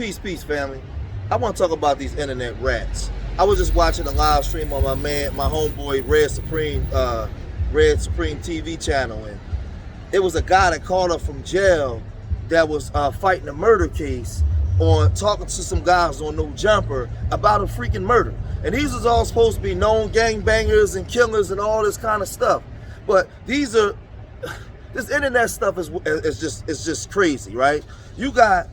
Peace, family. I want to talk about these internet rats. I was just watching a live stream on my homeboy Red Supreme TV channel, and it was a guy that called up from jail that was fighting a murder case on talking to some guys on No Jumper about a freaking murder. And these was all supposed to be known gangbangers and killers and all this kind of stuff. But this internet stuff is just crazy, right? You got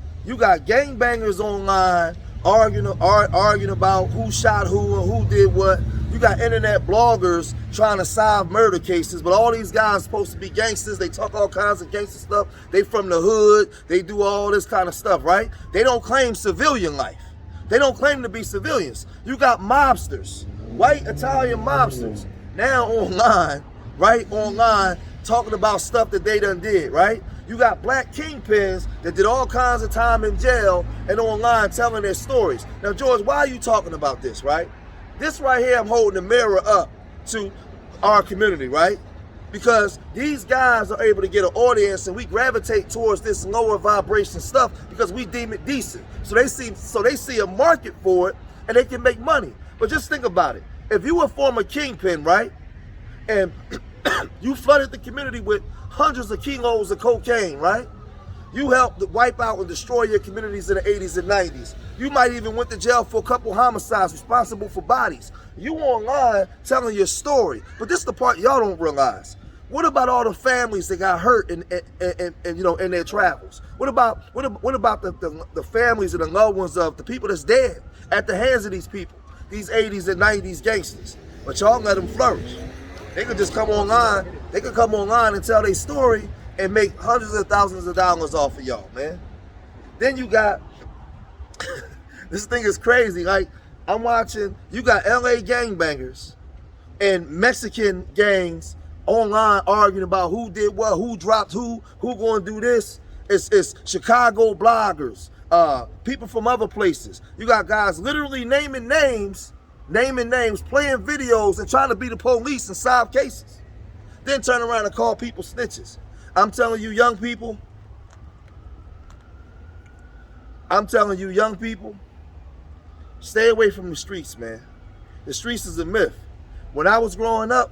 gangbangers online arguing about who shot who and who did what. You got internet bloggers trying to solve murder cases, but all these guys are supposed to be gangsters. They talk all kinds of gangster stuff. They from the hood. They do all this kind of stuff, right? They don't claim civilian life. They don't claim to be civilians. You got mobsters, white Italian mobsters, now online, right? Online, talking about stuff that they done did, right? You got black kingpins that did all kinds of time in jail and online telling their stories. Now, George, why are you talking about this, right? This right here, I'm holding the mirror up to our community, right? Because these guys are able to get an audience, and we gravitate towards this lower vibration stuff because we deem it decent. So they see a market for it, and they can make money. But just think about it. If you were a former kingpin, right, and you flooded the community with hundreds of kilos of cocaine, right? You helped wipe out and destroy your communities in the 80s and 90s. You might even went to jail for a couple homicides, responsible for bodies. You online telling your story. But this is the part y'all don't realize. What about all the families that got hurt in their travels? What about the families and the loved ones of the people that's dead at the hands of these people, these 80s and 90s gangsters? But y'all let them flourish. They could just come online. They could come online and tell their story and make hundreds of thousands of dollars off of y'all, man. Then you got, this thing is crazy. Like, I'm watching, you got LA gangbangers and Mexican gangs online arguing about who did what, who dropped who gonna do this. It's Chicago bloggers, people from other places. You got guys literally naming names, playing videos and trying to be the police and solve cases. Then turn around and call people snitches. I'm telling you young people, stay away from the streets, man. The streets is a myth. When I was growing up,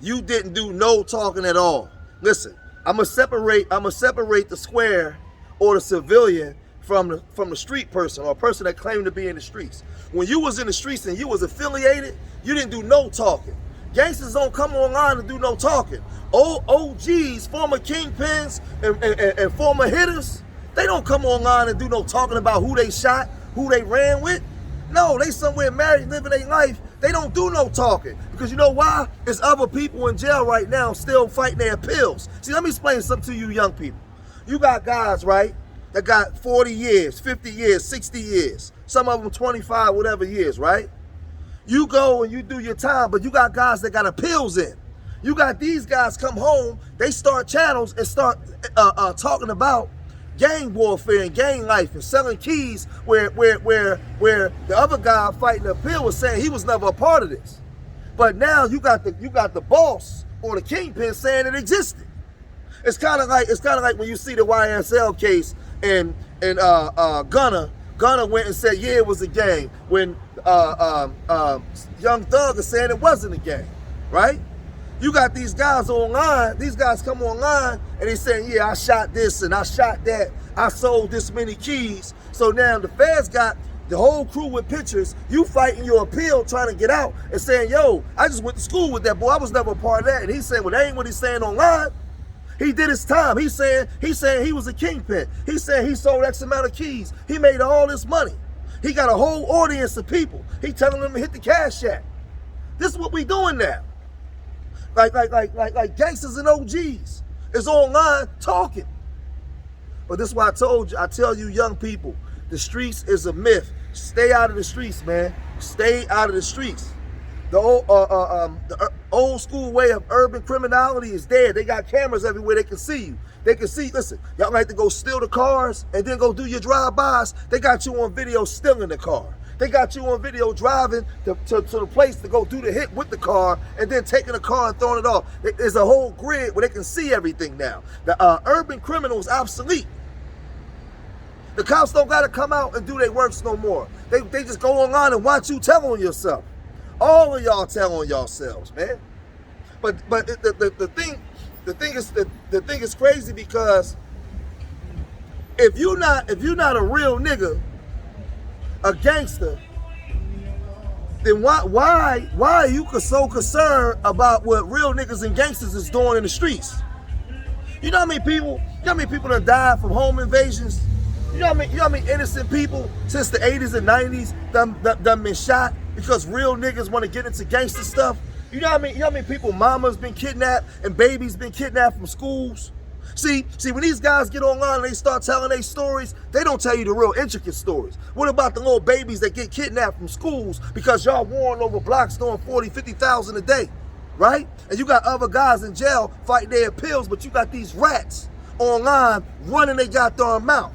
you didn't do no talking at all. Listen, I'ma separate the square or the civilian from the street person or a person that claimed to be in the streets. When you was in the streets and you was affiliated, you didn't do no talking. Gangsters don't come online and do no talking. Old OGs, former kingpins, and former hitters, they don't come online and do no talking about who they shot, who they ran with. No, they somewhere married, living their life. They don't do no talking. Because you know why? There's other people in jail right now still fighting their appeals. See, let me explain something to you young people. You got guys, right, that got 40 years, 50 years, 60 years. Some of them 25, whatever years, right? You go and you do your time, but you got guys that got appeals in. You got these guys come home, they start channels and start talking about gang warfare and gang life and selling keys where the other guy fighting the appeal was saying he was never a part of this. But now you got the boss or the kingpin saying it existed. It's kind of like when you see the YSL case and Gunna went and said, yeah, it was a gang, when Young Thug is saying it wasn't a gang, right? You got these guys online, these guys come online and they saying, yeah, I shot this and I shot that, I sold this many keys. So now the feds got the whole crew with pictures, you fighting your appeal, trying to get out and saying, yo, I just went to school with that boy, I was never a part of that. And he's saying, well, that ain't what he's saying online. He did his time. He's saying he was a kingpin. He's saying he sold X amount of keys. He made all this money. He got a whole audience of people. He telling them to hit the cash app. This is what we doing now. Like gangsters and OGs is online talking. But this is why I tell you young people, the streets is a myth. Stay out of the streets, man. Stay out of the streets. The old school way of urban criminality is dead. They got cameras everywhere. They can see you. They can see, listen, y'all like to go steal the cars and then go do your drive-bys. They got you on video stealing the car. They got you on video driving to the place to go do the hit with the car and then taking the car and throwing it off. There's a whole grid where they can see everything now. The urban criminal is obsolete. The cops don't got to come out and do their works no more. They just go online and watch you tell on yourself. All of y'all tell on yourselves, man. But the thing is crazy because if you're not a real nigga, a gangster, then why are you so concerned about what real niggas and gangsters is doing in the streets? You know how many people that died from home invasions? You know how many innocent people since the 80s and 90s done been shot because real niggas want to get into gangster stuff? You know how many people mamas been kidnapped and babies been kidnapped from schools? See, when these guys get online and they start telling their stories, they don't tell you the real intricate stories. What about the little babies that get kidnapped from schools because y'all warring over blocks doing 40, 50,000 a day, right? And you got other guys in jail fighting their appeals, but you got these rats online running their goddamn mouth.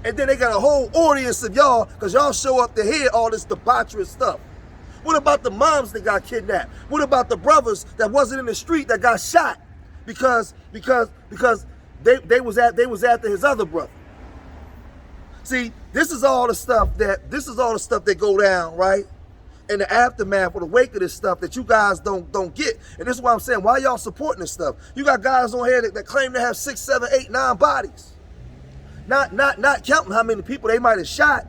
And then they got a whole audience of y'all because y'all show up to hear all this debaucherous stuff. What about the moms that got kidnapped? What about the brothers that wasn't in the street that got shot because they was after his other brother? See, this is all the stuff that go down, right? In the aftermath or the wake of this stuff that you guys don't get. And this is why I'm saying, why y'all supporting this stuff? You got guys on here that claim to have 6, 7, 8, 9 bodies. Not counting how many people they might have shot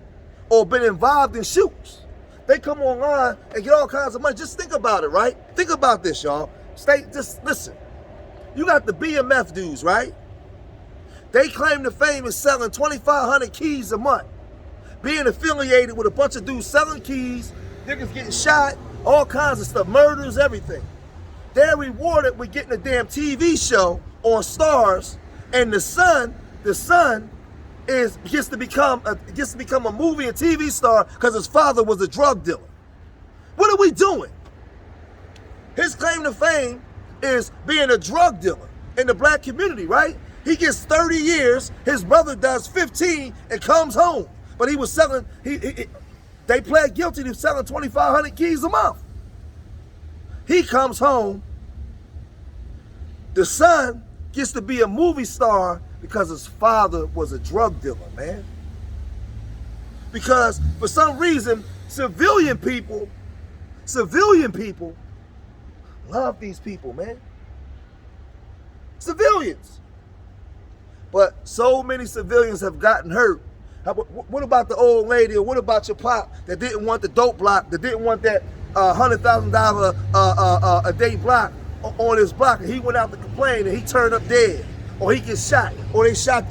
or been involved in shoots. They come online and get all kinds of money. Just think about it, right? Think about this, y'all. Just listen. You got the BMF dudes, right? They claim to fame is selling 2,500 keys a month. Being affiliated with a bunch of dudes selling keys, niggas getting shot, all kinds of stuff, murders, everything. They're rewarded with getting a damn TV show on Stars, and the son gets to become a movie and TV star because his father was a drug dealer. What are we doing? His claim to fame is being a drug dealer in the black community, right? He gets 30 years, his brother does 15 and comes home. But he was selling, they pled guilty to selling 2,500 keys a month. He comes home, the son gets to be a movie star because his father was a drug dealer, man. Because for some reason, civilian people love these people, man. Civilians. But so many civilians have gotten hurt. What about the old lady, or what about your pop that didn't want the dope block, that didn't want that $100,000 a day block on his block, and he went out to complain and he turned up dead, or he gets shot, or they shot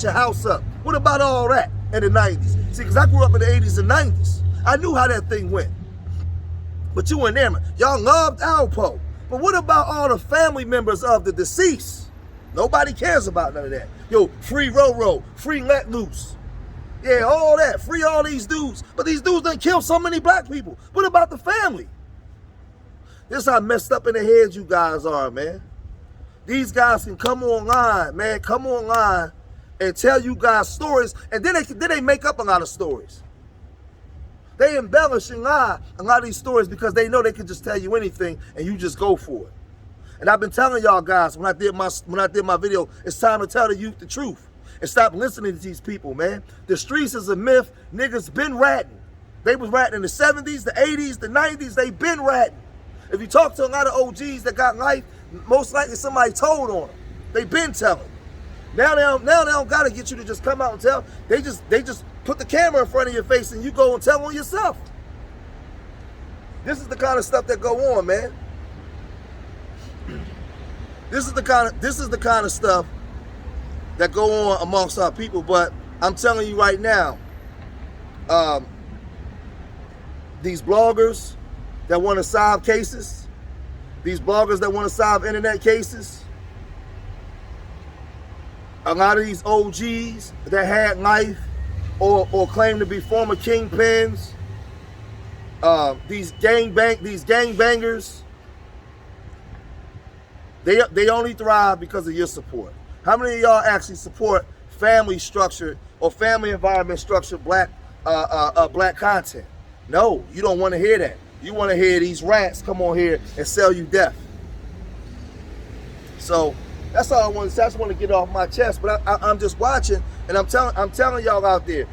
your house up? What about all that in the 90s? See, because I grew up in the 80s and 90s. I knew how that thing went. But you weren't there, man. Y'all loved Alpo. But what about all the family members of the deceased? Nobody cares about none of that. Yo, free Roro, free Let Loose. Yeah, all that. Free all these dudes. But these dudes done killed so many black people. What about the family? This is how messed up in the heads you guys are, man. These guys can come online, man. Come online and tell you guys stories. And then they make up a lot of stories. They embellish and lie a lot of these stories because they know they can just tell you anything and you just go for it. And I've been telling y'all guys when I did my video, it's time to tell the youth the truth and stop listening to these people, man. The streets is a myth. Niggas been ratting. They was ratting in the 70s, the 80s, the 90s. They been ratting. If you talk to a lot of OGs that got life, most likely somebody told on them. They been telling. Now they don't gotta get you to just come out and tell. They just put the camera in front of your face and you go and tell on yourself. This is the kind of stuff that go on, man. This is the kind of stuff that go on amongst our people. But I'm telling you right now, these bloggers that want to solve cases, these bloggers that want to solve internet cases, a lot of these OGs that had life or claim to be former Kingpins, these gangbangers, they only thrive because of your support. How many of y'all actually support family structured or family environment structured black content? No, you don't want to hear that. You want to hear these rats come on here and sell you death. So That's all I want to say. I just want to get it off my chest. But I'm just watching, and I'm telling y'all out there,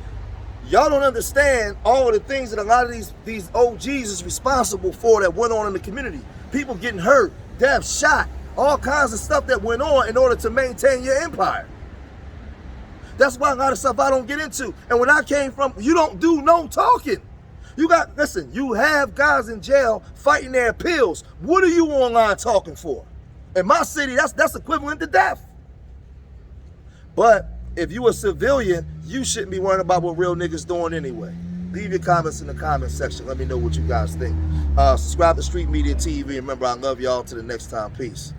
y'all don't understand all of the things that a lot of these OGs is responsible for that went on in the community. People getting hurt, death, shot, all kinds of stuff that went on in order to maintain your empire. That's why a lot of stuff I don't get into. And when I came from, you don't do no talking. Listen, you have guys in jail fighting their appeals. What are you online talking for? In my city, that's equivalent to death. But if you a civilian, you shouldn't be worrying about what real niggas doing anyway. Leave your comments in the comment section. Let me know what you guys think. Subscribe to Street Media TV. Remember, I love y'all. Till the next time. Peace.